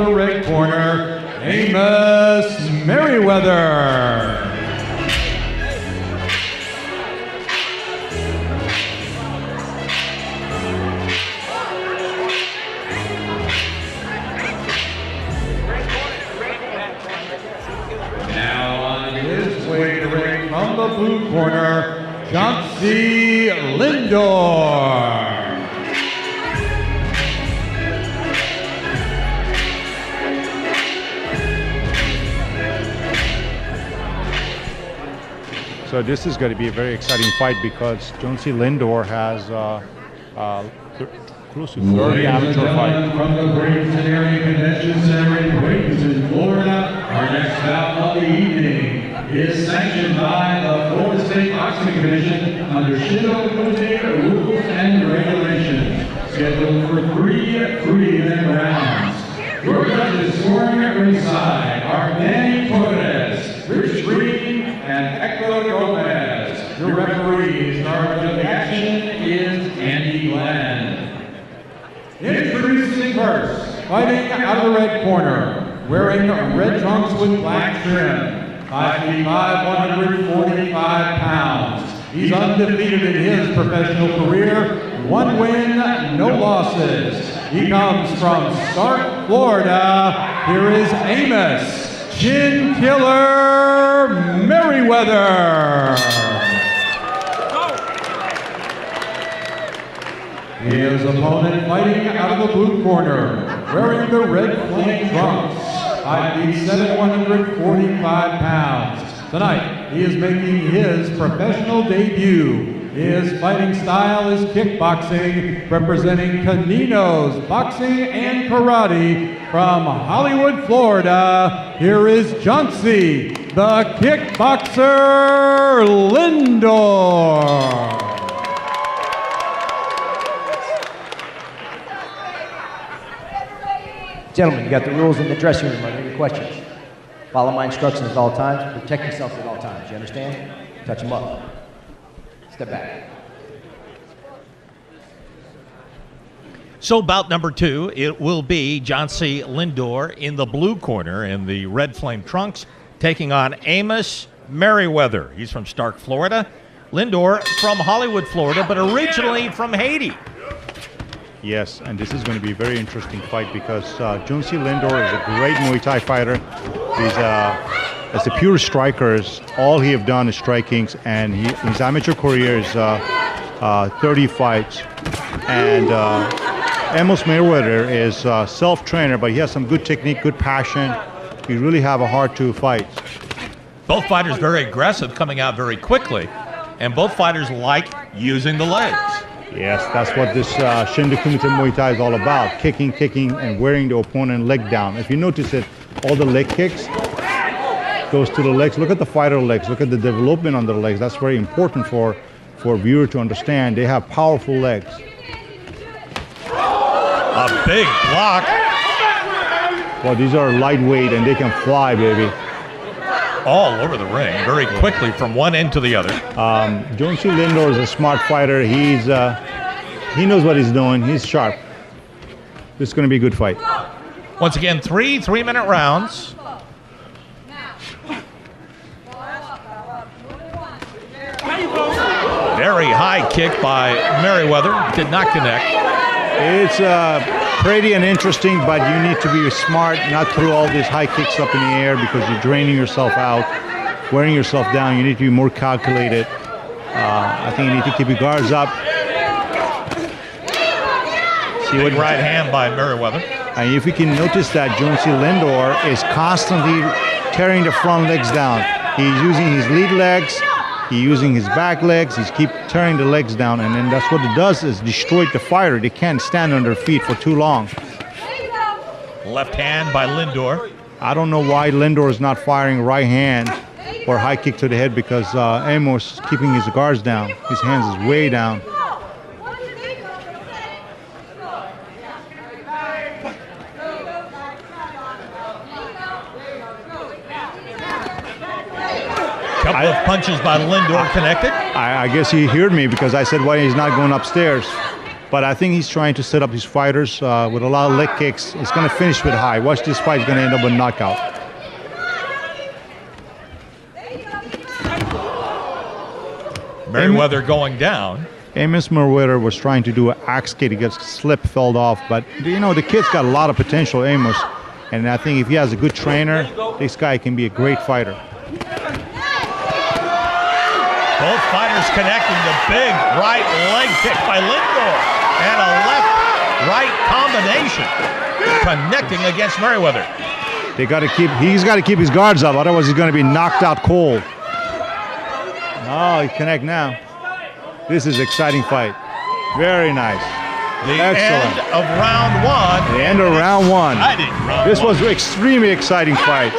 the red corner, Amos Merriweather. From the blue corner, Johncy Lindor. So this is going to be a very exciting fight because Johncy Lindor has close to 30 amateur fights. From the Bradenton Area Convention Center in Bradenton, Florida, our next bout of the evening is sanctioned by the Florida State Boxing Commission under Shin Do Kumate rules and regulations. Scheduled for 3 3-minute rounds. Your judges scoring at ringside are Manny Torres, Rich Green, and Hector Gomez. Your referee in charge of the action is Andy Glenn. Introducing first, fighting out of the red corner, wearing red trunks with black trim. 5 feet 5, 145 pounds. He's undefeated in his professional career. 1 win, no losses. He comes from Stark, Florida. Here is Amos Chin Killer Merriweather. His opponent fighting out of the blue corner, wearing the red flame trunks. 5 feet 7, 145 pounds. Tonight, he is making his professional debut. His fighting style is kickboxing, representing Caninos Boxing and Karate from Hollywood, Florida. Here is Johncy, the kickboxer Lindor. Gentlemen, you got the rules in the dressing room. Are there any questions? Follow my instructions at all times. Protect yourself at all times. You understand? Touch them up. Step back. So bout number 2, it will be Johncy Lindor in the blue corner in the red flame trunks, taking on Amos Merriweather. He's from Stark, Florida. Lindor from Hollywood, Florida, but originally from Haiti. Yes, and this is going to be a very interesting fight because Johncy Lindor is a great Muay Thai fighter. He's as a pure Strykerz. All he have done is strikings, and his amateur career is 30 fights. And Amos Merriweather is self-trainer, but he has some good technique, good passion. He really have a heart to fight. Both fighters very aggressive, coming out very quickly, and both fighters like using the legs. Yes, that's what this Shin Do Kumate Muay Thai is all about. Kicking, and wearing the opponent leg down. If you notice it, all the leg kicks goes to the legs. Look at the fighter legs. Look at the development on the legs. That's very important for a viewer to understand. They have powerful legs. A big block. Well, these are lightweight and they can fly, baby. All over the ring, very quickly from one end to the other. Johncy Lindor is a smart fighter. He knows what he's doing. He's sharp. This is going to be a good fight. Once again, 3 3-minute rounds. Very high kick by Merriweather. Did not connect. It's pretty and interesting, but you need to be smart, not throw all these high kicks up in the air because you're draining yourself out, wearing yourself down. You need to be more calculated. I think you need to keep your guards up. See what right hand by Merriweather. And if you can notice that Johncy Lindor is constantly tearing the front legs down. He's using his lead legs. He's using his back legs. He's keep tearing the legs down, and then that's what it does is destroy the fighter. They can't stand on their feet for too long. Left hand by Lindor. I don't know why Lindor is not firing right hand or high kick to the head because Amos is keeping his guards down. His hands is way down. Couple of punches by Lindor connected. I guess he heard me because I said why he's not going upstairs. But I think he's trying to set up his fighters with a lot of leg kicks. He's going to finish with high. Watch this fight. It's going to end up with a knockout. Merriweather going down. Amos Merriweather was trying to do an axe kick. He got slipped, fell off. But, you know, the kid's got a lot of potential, Amos. And I think if he has a good trainer, this guy can be a great fighter. Both fighters connecting. The big right leg kick by Lindor. And a left-right combination connecting against Merriweather. He's got to keep his guards up, otherwise he's going to be knocked out cold. Oh, he connect now. This is an exciting fight. Very nice. The Excellent. end of round one. The end of round one. This was an extremely exciting fight.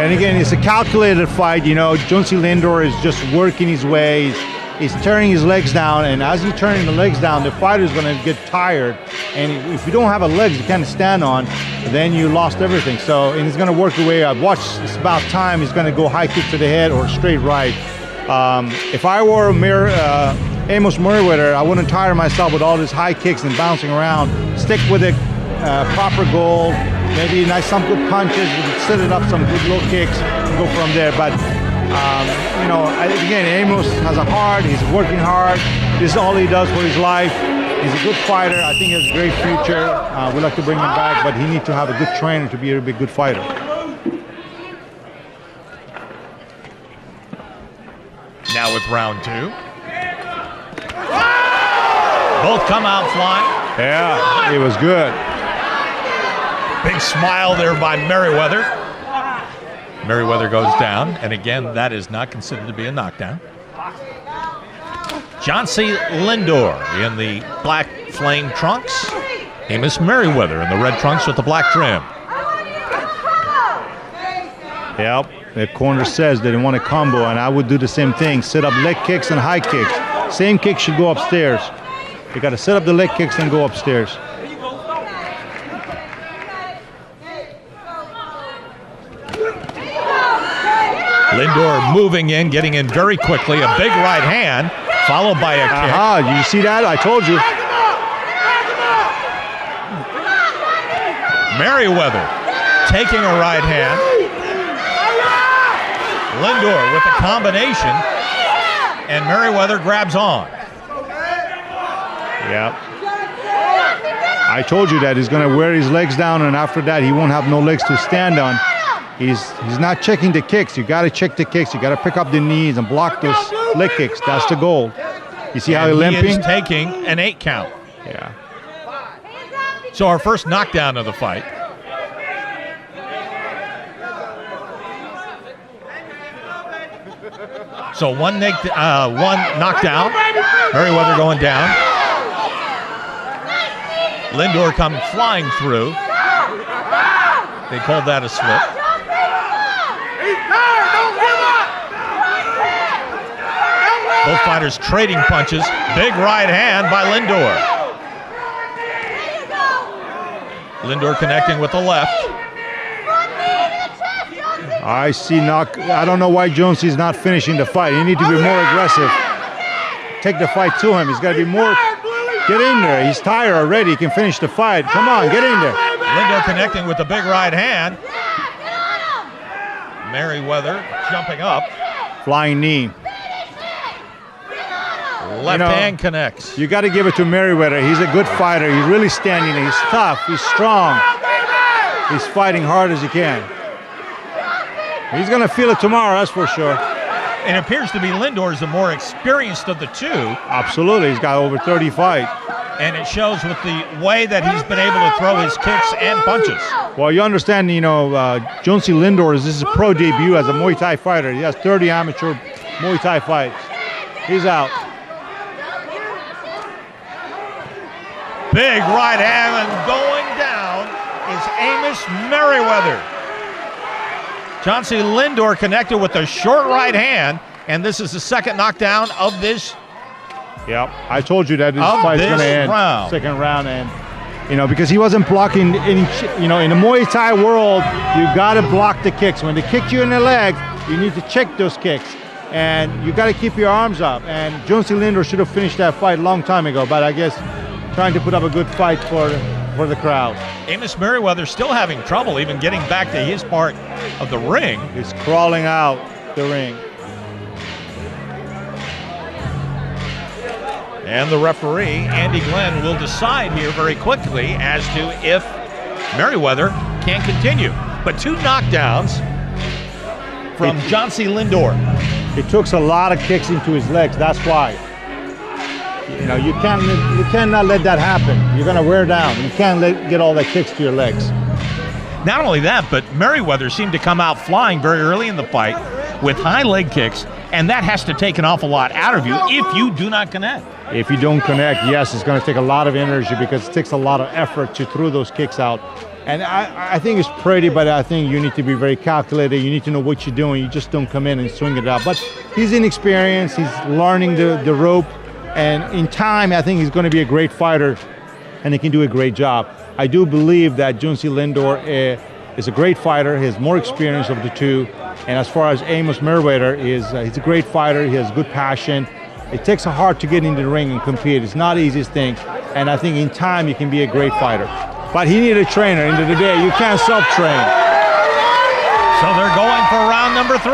And again, it's a calculated fight. You know, Johncy Lindor is just working his way. He's turning his legs down, and as he's turning the legs down, the fighter's going to get tired. And if you don't have a legs to kind of stand on, then you lost everything. So, and he's going to work the way. I've watched. It's about time. He's going to go high kick to the head or straight right. If I were Amos Merriweather, I wouldn't tire myself with all these high kicks and bouncing around. Stick with the proper goal. Maybe some good punches. Set it up, some good low kicks, and go from there. But you know, again, Amos has a heart. He's working hard. This is all he does for his life. He's a good fighter. I think he has a great future. We'd like to bring him back, but he needs to have a good trainer to be a good fighter. Now with round two. Both come out flying. Yeah, it was good. Big smile there by Merriweather. Merriweather goes down, and again, that is not considered to be a knockdown. Johncy Lindor in the black flame trunks. Amos Merriweather in the red trunks with the black trim. Yep, the corner says they want a combo, and I would do the same thing. Set up leg kicks and high kicks. Same kick should go upstairs. You got to set up the leg kicks and go upstairs. Lindor moving in, getting in very quickly. A big right hand, followed by a kick. Did you see that? I told you. Merriweather taking a right hand. Lindor with a combination, and Merriweather grabs on. Yep. I told you that he's going to wear his legs down, and after that he won't have no legs to stand on. He's not checking the kicks. You got to check the kicks. You got to pick up the knees and block those leg kicks. That's the goal. You see how he's limping? He is taking an 8 count. Yeah. So our first knockdown of the fight. So one knockdown. Merriweather going down. Lindor comes flying through. They called that a slip. Both fighters trading punches. Big right hand by Lindor. Lindor connecting with the left. I see I don't know why Jonesy's not finishing the fight. He needs to be more aggressive. Take the fight to him. He's got to be more. Get in there. He's tired already. He can finish the fight. Come on, get in there. Lindor connecting with the big right hand. Merriweather jumping up. Flying knee. Left hand connects. You got to give it to Merriweather. He's a good fighter. He's really standing there. He's tough. He's strong. He's fighting hard as he can. He's going to feel it tomorrow, that's for sure. It appears to be Lindor the more experienced of the two. Absolutely. He's got over 30 fights. And it shows with the way that he's been able to throw his kicks and punches. Well, you understand, you know, Johncy Lindor is his pro debut as a Muay Thai fighter. He has 30 amateur Muay Thai fights. He's out. Big right hand, and going down is Amos Merriweather. Johncy Lindor connected with a short right hand, and this is the second knockdown of this. Yep, I told you that this fight is going to end. Second round, and you know, because he wasn't blocking any. You know, in the Muay Thai world, you got to block the kicks. When they kick you in the leg, you need to check those kicks. and you got to keep your arms up. And Johncy Lindor should have finished that fight a long time ago, but I guess trying to put up a good fight for the crowd. Amos Merriweather still having trouble even getting back to his part of the ring. He's crawling out the ring. And the referee, Andy Glenn, will decide here very quickly as to if Merriweather can continue. But 2 knockdowns from Johncy Lindor. He took a lot of kicks into his legs. That's why. You know, you cannot let that happen. You're gonna wear down. You can't get all that kicks to your legs. Not only that, but Merriweather seemed to come out flying very early in the fight with high leg kicks, and that has to take an awful lot out of you if you do not connect. If you don't connect, yes, it's going to take a lot of energy because it takes a lot of effort to throw those kicks out. And I think it's pretty, but I think you need to be very calculated. You need to know what you're doing. You just don't come in and swing it out. But he's inexperienced. He's learning the rope. And in time, I think he's going to be a great fighter, and he can do a great job. I do believe that Johncy Lindor is a great fighter. He has more experience of the two. And as far as Amos Merriweather, he's a great fighter. He has good passion. It takes a heart to get into the ring and compete. It's not the easiest thing. And I think in time, he can be a great fighter. But he needed a trainer. End of the day, you can't self-train. So they're going for round number 3.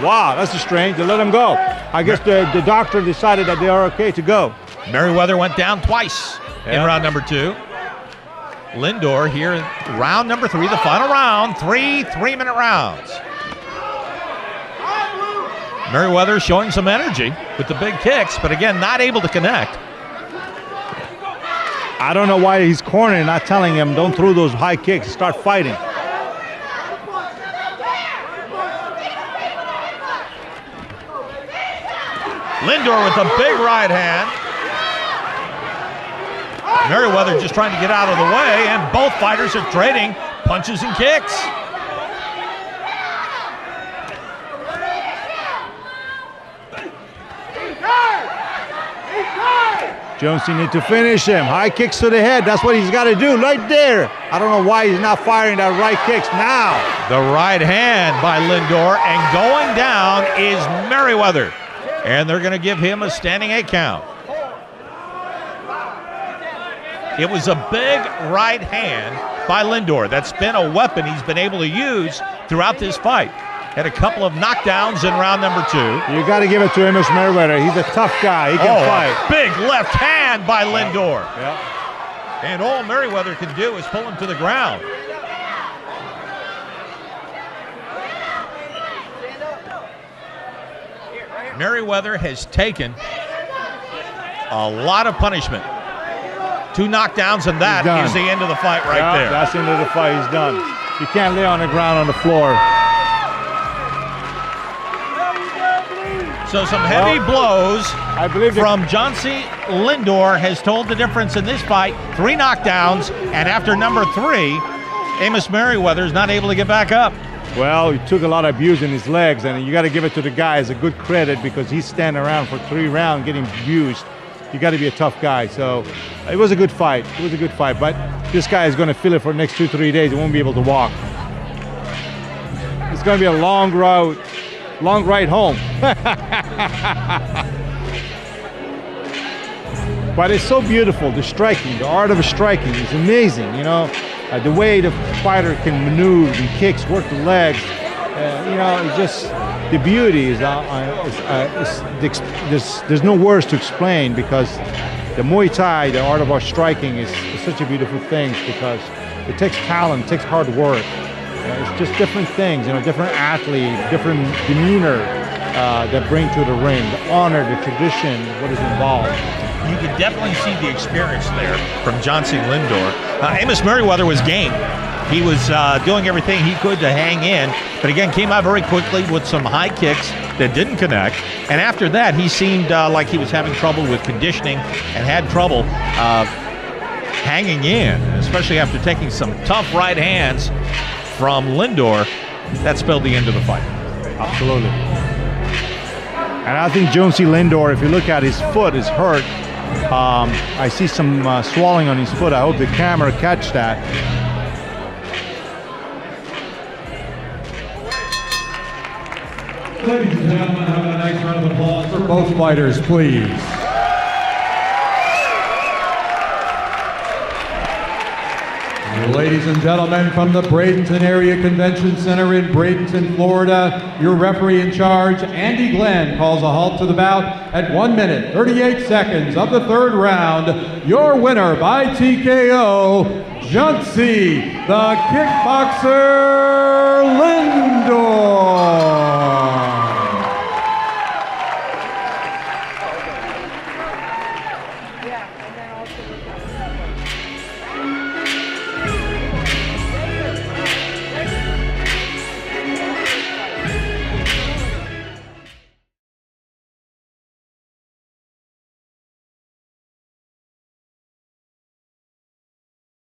Wow, that's strange. They let him go. I guess the doctor decided that they are okay to go. Merriweather went down twice in round number 2. Lindor here in round number 3, the final round, 3 3-minute rounds. Merriweather showing some energy with the big kicks, but again, not able to connect. I don't know why he's cornering, not telling him, don't throw those high kicks, start fighting. Lindor with a big right hand. Merriweather just trying to get out of the way, and both fighters are trading punches and kicks. Johncy need to finish him. High kicks to the head. That's what he's got to do right there. I don't know why he's not firing that right kicks now. The right hand by Lindor, and going down is Merriweather. And they're going to give him a standing 8 count. It was a big right hand by Lindor. That's been a weapon he's been able to use throughout this fight. Had a couple of knockdowns in round number 2. You got to give it to Amos Merriweather. He's a tough guy. He can fight. Big left hand by Lindor. Yeah. And all Merriweather can do is pull him to the ground. Merriweather has taken a lot of punishment. 2 knockdowns, and that is the end of the fight right there. That's the end of the fight. He's done. You can't lay on the ground on the floor. So some heavy blows I believe from Johncy Lindor has told the difference in this fight. 3 knockdowns, and after number 3, Amos Merriweather is not able to get back up. Well, he took a lot of abuse in his legs, and you got to give it to the guy as a good credit because he's standing around for 3 rounds getting abused. You got to be a tough guy. So it was a good fight. It was a good fight, but this guy is going to feel it for the next 2-3 days. He won't be able to walk. It's going to be a long road. Long ride home. But it's so beautiful, the striking, the art of striking is amazing, you know. The way the fighter can maneuver and kicks, work the legs, you know, it's just, the beauty is, there's no words to explain because the Muay Thai, the art of our striking is such a beautiful thing because it takes talent, it takes hard work. It's just different things, you know, different athlete, different demeanor that bring to the ring, the honor, the tradition, what is involved. You could definitely see the experience there from Johncy Lindor. Amos Merriweather was game. He was doing everything he could to hang in, but again, came out very quickly with some high kicks that didn't connect. And after that, he seemed like he was having trouble with conditioning and had trouble hanging in, especially after taking some tough right hands from Lindor. That spelled the end of the fight. Absolutely. And I think Johncy Lindor, if you look at his foot, is hurt. I see some swelling on his foot. I hope the camera catch that. Ladies and gentlemen, have a nice round of applause For both fighters, please. Ladies and gentlemen, from the Bradenton Area Convention Center in Bradenton, Florida, your referee in charge, Andy Glenn, calls a halt to the bout at 1 minute, 38 seconds of the third round. Your winner by TKO, Johncy, the Kickboxer Lindor.